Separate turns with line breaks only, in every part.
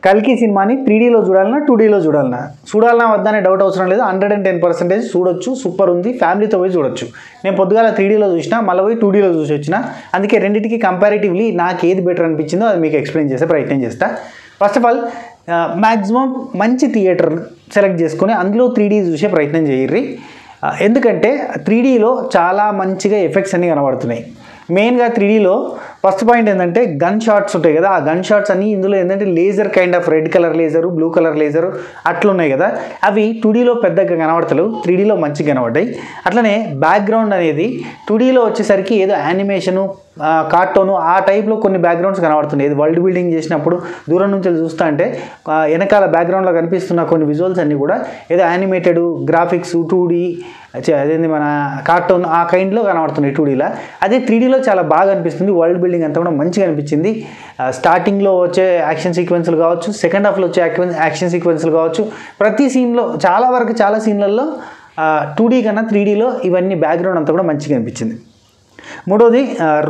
కల్కి సినిమాని 3Dలో చూడాలన్నా 2Dలో చూడాలన్నా వద్దనే డౌట్ అవసరం లేదు. 110% చూడొచ్చు. సూపర్ ఉంది. ఫ్యామిలీతో పోయి చూడొచ్చు. నేను పొద్దుగాల 3Dలో చూసినా, మళ్ళీ పోయి 2Dలో చూసి వచ్చిన. అందుకే రెండింటికి కంపారిటివ్లీ నాకు ఏది బెటర్ అనిపించిందో అది మీకు ఎక్స్ప్లెయిన్ చేసే ప్రయత్నం చేస్తా. ఫస్ట్ ఆఫ్ ఆల్ మ్యాక్సిమం మంచి థియేటర్ సెలెక్ట్ చేసుకొని అందులో 3D చూసే ప్రయత్నం చేయర్రి. ఎందుకంటే 3Dలో చాలా మంచిగా ఎఫెక్ట్స్ అన్నీ కనబడుతున్నాయి. మెయిన్గా 3Dలో ఫస్ట్ పాయింట్ ఏంటంటే గన్ షాట్స్ ఉంటాయి కదా, ఆ గన్ షాట్స్ అన్నీ ఇందులో ఏంటంటే laser kind of red colour laser, blue colour laser అట్లున్నాయి కదా, అవి 2Dలో పెద్దగా కనబడతలేవు, 3Dలో మంచిగా కనబడ్డాయి. అట్లనే బ్యాక్గ్రౌండ్ అనేది 2Dలో వచ్చేసరికి ఏదో యానిమేషను, కార్టూను ఆ టైప్లో కొన్ని బ్యాక్గ్రౌండ్స్ కనబడుతున్నాయి. ఇది వరల్డ్ బిల్డింగ్ చేసినప్పుడు దూరం నుంచి చూస్తా అంటే వెనకాల బ్యాక్గ్రౌండ్లో కనిపిస్తున్న కొన్ని విజువల్స్ అన్నీ కూడా ఏదో యానిమేటెడ్ గ్రాఫిక్స్ 2D అదేంది మన కార్టూన్ ఆ కైండ్లో కనబడుతున్నాయి 2Dలో. అదే 3Dలో చాలా బాగా అనిపిస్తుంది. వరల్డ్ బిల్డింగ్ అంతా కూడా మంచిగా అనిపించింది. స్టార్టింగ్లో వచ్చే యాక్షన్ సీక్వెన్స్లు కావచ్చు, సెకండ్ హాఫ్లో వచ్చే యాక్షన్ సీక్వెన్స్లు కావచ్చు, ప్రతి సీన్లో చాలా సీన్లలో 2D కన్నా 3Dలో ఇవన్నీ బ్యాక్గ్రౌండ్ అంతా కూడా మంచిగా అనిపించింది. మూడోది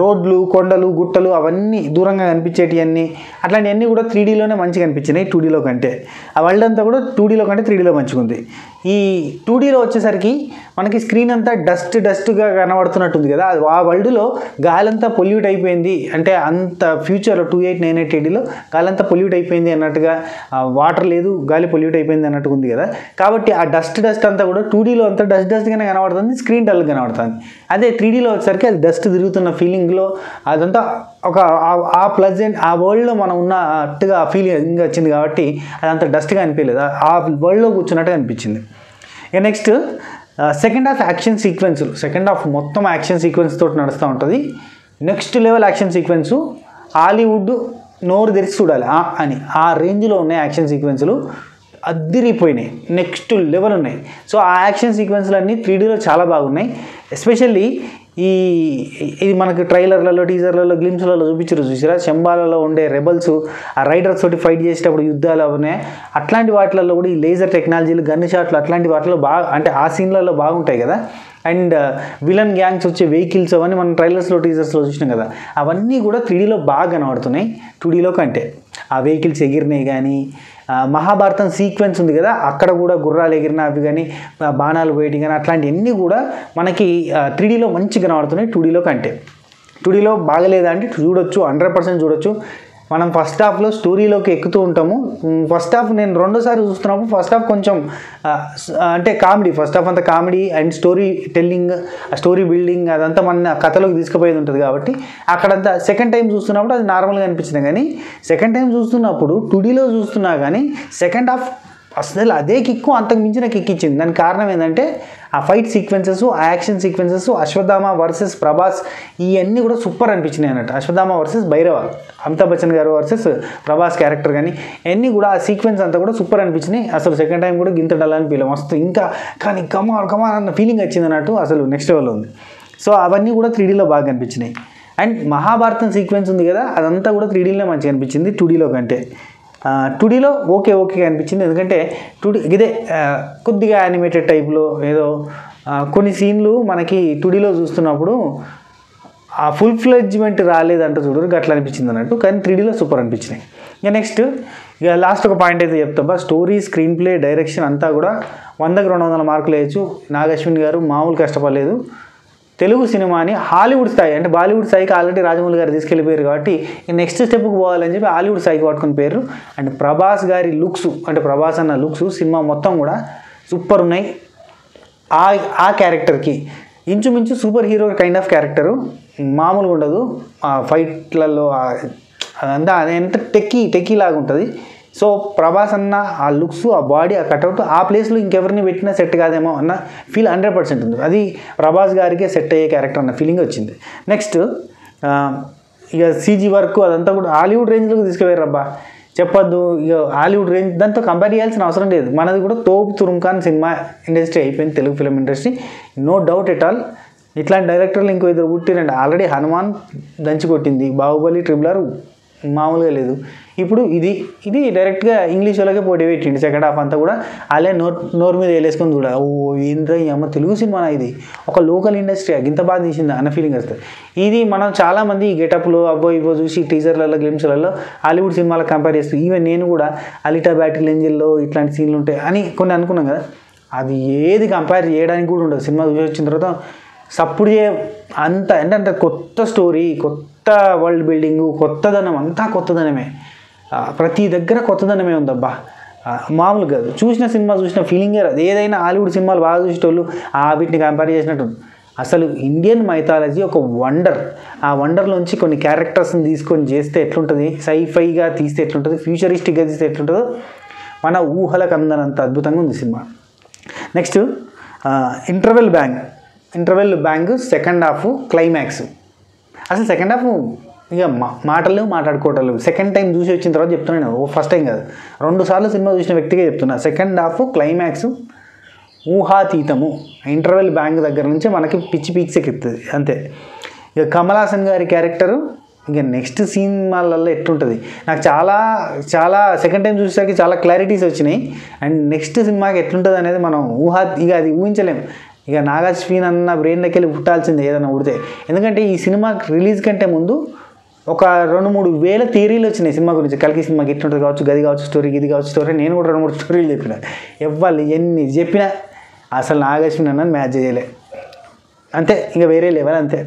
రోడ్లు, కొండలు, గుట్టలు అవన్నీ దూరంగా కనిపించేటివన్నీ అట్లాంటివన్నీ కూడా 3Dలోనే మంచిగా అనిపించినాయి 2Dలో కంటే. ఆ వరల్డ్ అంతా కూడా 2Dలో కంటే 3Dలో మంచిగా ఉంది. ఈ 2Dలో వచ్చేసరికి మనకి స్క్రీన్ అంతా డస్ట్గా కనబడుతున్నట్టుంది కదా, ఆ వరల్డ్లో గాలంతా పొల్యూట్ అయిపోయింది అంటే అంత ఫ్యూచర్లో 2898 గాలంతా పొల్యూట్ అయిపోయింది అన్నట్టుగా, వాటర్ లేదు, గాలి పొల్యూట్ అయిపోయింది అన్నట్టుగా ఉంది కదా. కాబట్టి ఆ డస్ట్ అంతా కూడా 2Dలో అంతా డస్ట్గానే కనబడుతుంది, స్క్రీన్ డల్ కనబడుతుంది. అదే 3Dలో వచ్చేసరికి అది డస్ట్ తిరుగుతున్న ఫీలింగ్లో అదంతా ఒక ఆ ప్లజెంట్ ఆ వరల్డ్లో మనం ఉన్నట్టుగా ఫీలింగ్ వచ్చింది కాబట్టి అదంతా డస్ట్గా అనిపించలేదు, ఆ వరల్డ్లో కూర్చున్నట్టుగా అనిపించింది. ఇక నెక్స్ట్ సెకండ్ హాఫ్ యాక్షన్ సీక్వెన్సులు, సెకండ్ హాఫ్ మొత్తం యాక్షన్ సీక్వెన్స్ తోటి నడుస్తూ ఉంటుంది. Next level action sequence Hollywood నోరు తెరిచి చూడాలి అని ఆ రేంజ్లో ఉన్నాయి యాక్షన్ సీక్వెన్సులు, అద్దిరిపోయినాయి, నెక్స్ట్ లెవెల్ ఉన్నాయి. సో ఆ యాక్షన్ సీక్వెన్స్లు అన్నీ 3Dలో చాలా బాగున్నాయి. ఎస్పెషల్లీ ఇది మనకి ట్రైలర్లలో, టీజర్లలో, గ్లిమ్స్లలో చూసారా, శంబాలలో ఉండే రెబల్స్ ఆ రైడర్స్ తోటి ఫైట్ చేసేటప్పుడు యుద్ధాలు అవునాయి, అట్లాంటి వాటిలలో కూడా ఈ లేజర్ టెక్నాలజీలు, గన్ షాట్లు అట్లాంటి వాటిలో బాగా అంటే ఆ సీన్లలో బాగుంటాయి కదా. అండ్ విలన్ గ్యాంగ్స్ వచ్చే వెహికల్స్ అవన్నీ మనం ట్రైలర్స్లో, టీజర్స్లో చూసినాం కదా, అవన్నీ కూడా 3Dలో బాగా కనబడుతున్నాయి 2Dలో కంటే. ఆ వెహికల్స్ ఎగిరినాయి కానీ, మహాభారతం సీక్వెన్స్ ఉంది కదా అక్కడ కూడా గుర్రాలు ఎగిరిన అవి కానీ, బాణాలు పోయేటి కానీ అట్లాంటివన్నీ కూడా మనకి 3Dలో మంచిగా కనబడుతున్నాయి 2Dలో కంటే. 2Dలో బాగలేదా అంటే చూడొచ్చు, 100% చూడొచ్చు. మనం ఫస్ట్ హాఫ్లో స్టోరీలోకి ఎక్కుతూ ఉంటాము. ఫస్ట్ హాఫ్ నేను రెండోసారి చూస్తున్నప్పుడు ఫస్ట్ హాఫ్ కొంచెం అంటే కామెడీ, ఫస్ట్ హాఫ్ అంతా comedy and story telling, story building అదంతా మన కథలోకి తీసుకుపోయేది ఉంటుంది కాబట్టి అక్కడంతా సెకండ్ టైం చూస్తున్నప్పుడు అది నార్మల్గా అనిపించింది. కానీ సెకండ్ టైం చూస్తున్నప్పుడు 2Dలో చూస్తున్నా కానీ సెకండ్ హాఫ్ అసలు అదే కిక్కు అంతకు మించిన కిక్ ఇచ్చింది. దానికి కారణం ఏంటంటే ఆ ఫైట్ సీక్వెన్సెస్, ఆ action sequences, Ashwatthama versus Prabhas ఇవన్నీ కూడా సూపర్ అనిపించినాయి అన్నట్టు. అశ్వత్థామ వర్సెస్ భైరవ, అమితాబ్ బచ్చన్ గారు వర్సెస్ ప్రభాస్ క్యారెక్టర్ కానీ ఇవన్నీ కూడా ఆ సీక్వెన్స్ అంతా కూడా సూపర్ అనిపించినాయి. అసలు సెకండ్ టైం కూడా గింత డల్లని ఫీల్ మస్తు ఇంకా కానీ కమాన్ అన్న ఫీలింగ్ వచ్చింది అన్నట్టు, అసలు నెక్స్ట్ లెవెల్ ఉంది. సో అవన్నీ కూడా 3Dలో బాగా అనిపించినాయి. అండ్ మహాభారతం సీక్వెన్స్ ఉంది కదా అదంతా కూడా 3Dలో మంచిగా అనిపించింది 2Dలో కంటే. 2Dలో ఓకే అనిపించింది, ఎందుకంటే 2D ఇదే కొద్దిగా యానిమేటెడ్ టైప్లో ఏదో కొన్ని సీన్లు మనకి 2Dలో చూస్తున్నప్పుడు ఆ ఫుల్ ఫ్లెడ్జ్మెంట్ రాలేదంట చూడరు, అట్లా అనిపించింది అన్నట్టు. కానీ 3Dలో సూపర్ అనిపించినాయి. ఇక నెక్స్ట్ ఇక లాస్ట్ ఒక పాయింట్ అయితే చెప్తా. స్టోరీ, స్క్రీన్ ప్లే, డైరెక్షన్ అంతా కూడా 100కి 200 మార్కులు వేయచ్చు. నాగశ్విన్ గారు మామూలు కష్టపడలేదు. తెలుగు సినిమాని హాలీవుడ్ స్థాయి అంటే బాలీవుడ్ స్థాయికి ఆల్రెడీ రాజమౌళి గారు తీసుకెళ్ళిపోయారు కాబట్టి నెక్స్ట్ స్టెప్కి పోవాలని చెప్పి హాలీవుడ్ స్థాయికి పట్టుకుని పేరు. అండ్ ప్రభాస్ గారి లుక్స్ అంటే ప్రభాస్ అన్న లుక్స్ సినిమా మొత్తం కూడా సూపర్ ఉన్నాయి. ఆ క్యారెక్టర్కి ఇంచుమించు super hero kind of character, మామూలుగా ఉండదు. ఆ ఫైట్లలో అదంతా అదంతా టెక్కీ లాగా ఉంటుంది. సో ప్రభాస్ అన్న ఆ లుక్స్, ఆ బాడీ, ఆ కట్అవుట్ ఆ ప్లేస్లో ఇంకెవరిని పెట్టినా సెట్ కాదేమో అన్న ఫీల్ 100% ఉంది. అది ప్రభాస్ గారికే సెట్ అయ్యే క్యారెక్టర్ అన్న ఫీలింగ్ వచ్చింది. నెక్స్ట్ ఇక CG వర్క్ అదంతా కూడా హాలీవుడ్ రేంజ్లోకి తీసుకుపోయారబ్బా, చెప్పొద్దు. ఇక హాలీవుడ్ రేంజ్ దాంతో కంపేర్ చేయాల్సిన అవసరం లేదు. మనది కూడా తోపు తురుంకాన్ సినిమా ఇండస్ట్రీ అయిపోయింది, Telugu film industry, no doubt at all. ఇట్లాంటి డైరెక్టర్లు ఇంకో ఇద్దరు పుట్టిరండి. ఆల్రెడీ హనుమాన్ దంచి కొట్టింది, బాహుబలి, RRR మామూలుగా లేదు. ఇప్పుడు ఇది డైరెక్ట్గా ఇంగ్లీష్ వాళ్ళకే పోటీ పెట్టిండు. సెకండ్ హాఫ్ అంతా కూడా వాళ్ళే నోరు మీద వేలేసుకొని చూడ, ఓ ఏంద్రా ఈ అమ్మ తెలుగు సినిమా ఇది, ఒక లోకల్ ఇండస్ట్రీ ఇంత బాగా తీసింది అన్న ఫీలింగ్ వస్తుంది. ఇది మనం చాలామంది ఈ గెటప్లో అబ్బో ఇవో చూసి టీజర్లలో గ్లిమ్స్లలో హాలీవుడ్ సినిమాలకు కంపేర్ చేస్తూ, ఈవెన్ నేను కూడా అలిటా బ్యాటిల్ ఏంజల్లో ఇట్లాంటి సీన్లు ఉంటాయి అని కొన్ని అనుకున్నాం కదా, అది ఏది కంపేర్ చేయడానికి కూడా ఉండదు. సినిమా చూసి వచ్చిన తర్వాత సప్పుడు అంత అంటే కొత్త స్టోరీ, కొత్త వరల్డ్ బిల్డింగు, కొత్తదనం, అంతా కొత్తదనమే, ప్రతి దగ్గర కొత్తదనమే ఉందబ్బా, మామూలు కాదు. చూసిన ఫీలింగే రాదు. ఏదైనా హాలీవుడ్ సినిమాలు బాగా చూసేటోళ్ళు వీటిని కంపేర్ చేసినట్టు. అసలు ఇండియన్ మైథాలజీ ఒక వండర్. ఆ వండర్లోంచి కొన్ని క్యారెక్టర్స్ని తీసుకొని చేస్తే ఎట్లుంటుంది, సైఫైగా తీస్తే ఎట్లుంటుంది, ఫ్యూచరిస్టిక్గా తీస్తే ఎట్లుంటుందో మన ఊహలకు అందనంత అద్భుతంగా ఉంది cinema. Next interval bang second half climax. అసలు సెకండ్ హాఫ్ ఇక మాటలు మాట్లాడుకోవటాలు. సెకండ్ టైం చూసి వచ్చిన తర్వాత చెప్తున్నాను, ఫస్ట్ టైం కాదు, 2 సార్లు సినిమా చూసిన వ్యక్తిగా చెప్తున్నా. సెకండ్ హాఫ్ క్లైమాక్స్ ఊహాతీతము. ఇంటర్వెల్ బ్యాంగ్ దగ్గర నుంచి మనకి పిచ్చి పీక్స్ ఎక్కుతుంది అంతే. ఇక కమల్ హాసన్ గారి క్యారెక్టరు ఇక నెక్స్ట్ సినిమాలలో ఎట్లుంటుంది నాకు చాలా సెకండ్ టైం చూసేసరికి చాలా క్లారిటీస్ వచ్చినాయి. అండ్ నెక్స్ట్ సినిమాకి ఎట్లుంటుంది అనేది మనం ఇక అది ఊహించలేము. ఇక నాగార్జున అన్న బ్రెయిన్లోకి వెళ్ళి పుట్టాల్సిందే ఏదైనా ఉడితే. ఎందుకంటే ఈ సినిమా రిలీజ్ కంటే ముందు ఒక 2-3 వేల థియరీలు వచ్చినాయి సినిమా గురించి. కల్కి సినిమాకి ఎట్లుంటుంది కావచ్చు, గది కావచ్చు స్టోరీ, ఇది కావచ్చు స్టోరీ. నేను కూడా 2-3 స్టోరీలు చెప్పిన. ఎవ్వాలి ఎన్ని చెప్పినా అసలు నాగార్జున అన్నది మ్యాచ్ చేయలే అంతే, ఇంకా వేరే లెవెల్ అంతే.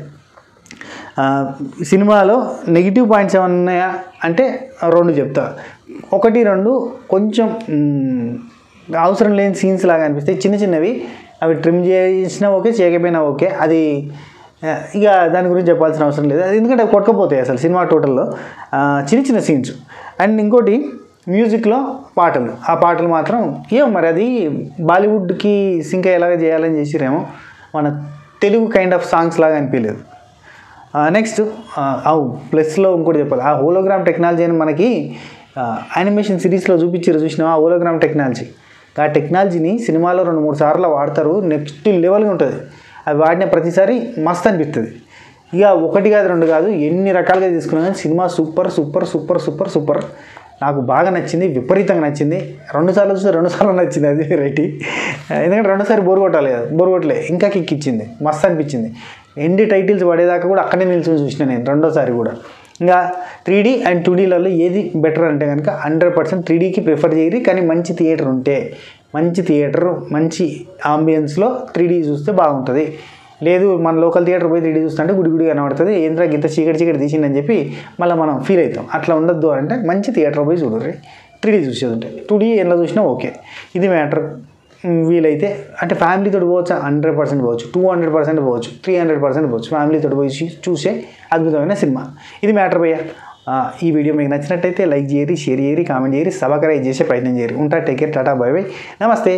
సినిమాలో నెగిటివ్ పాయింట్స్ ఏమన్నా ఉన్నాయా అంటే 2 చెప్తా. 1-2 కొంచెం అవసరం లేని సీన్స్ లాగా అనిపిస్తాయి, చిన్నవి. అవి ట్రిమ్ చేసినా ఓకే, చేయకపోయినా ఓకే. అది ఇక దాని గురించి చెప్పాల్సిన అవసరం లేదు, అది ఎందుకంటే అవి కొట్టకపోతాయి అసలు సినిమా టోటల్లో. చిన్న సీన్స్. అండ్ ఇంకోటి మ్యూజిక్లో పాటలు. ఆ పాటలు మాత్రం ఏమో మరి అది బాలీవుడ్కి సింక్ ఎలాగ చేయాలని చేసిరేమో, మన తెలుగు కైండ్ ఆఫ్ సాంగ్స్ లాగా అనిపించలేదు. నెక్స్ట్ ప్లస్లో ఇంకోటి చెప్పాలి, ఆ హోలోగ్రామ్ టెక్నాలజీ అని మనకి యానిమేషన్ సిరీస్లో చూసినా ఆ హోలోగ్రామ్ టెక్నాలజీ. ఆ టెక్నాలజీని సినిమాలో 2-3 సార్లు వాడతారు, నెక్స్ట్ లెవెల్గా ఉంటుంది. అది వాడిన ప్రతిసారి మస్త్ అనిపిస్తుంది. ఇక 1 కాదు 2 కాదు ఎన్ని రకాలుగా తీసుకున్నా కానీ సినిమా సూపర్. నాకు బాగా నచ్చింది, విపరీతంగా నచ్చింది. 2 సార్లు చూస్తే 2 సార్లు నచ్చింది, అది రైట్. ఎందుకంటే 2 సార్లు బోర్ కొట్టలే, ఇంకా కిక్ ఇచ్చింది, మస్త్ అనిపించింది. ఎండి టైటిల్స్ పడేదాకా కూడా అక్కడే నిల్చొని చూసిన నేను 2వ కూడా. ఇంకా 3D అండ్ 2Dలలో ఏది బెటర్ అంటే కనుక 100% 3Dకి ప్రిఫర్ చేయరు. కానీ మంచి థియేటర్ మంచి ఆంబియన్స్లో 3D చూస్తే బాగుంటుంది. లేదు మన లోకల్ థియేటర్ పోయి 3D చూస్తుంటే గుడి కనబడుతుంది, ఏంద్రా ఇంత చీకటి తీసిందని చెప్పి మళ్ళీ మనం ఫీల్ అవుతాం. అట్లా ఉండద్దు అంటే మంచి థియేటర్ పోయి చూడరు, 3D చూసేది ఉంటాయి. 2D ఎలా చూసినా ఓకే, ఇది మ్యాటర్. వీలైతే అంటే ఫ్యామిలీతో పోవచ్చు, 100% పోవచ్చు, 200% పోవచ్చు, 300% పోవచ్చు. ఫ్యామిలీతో పోయి చూసే అద్భుతమైన సినిమా. ఇది మ్యాటర్ భయ్యా. ఈ వీడియో మీకు నచ్చినట్టయితే లైక్ చేయరి, షేర్ చేయరి, కామెంట్ చేయరి, సబ్స్క్రైబ్ చేసే ప్రయత్నం చేయరి. ఉంటా, take care, Tata, by by, నమస్తే.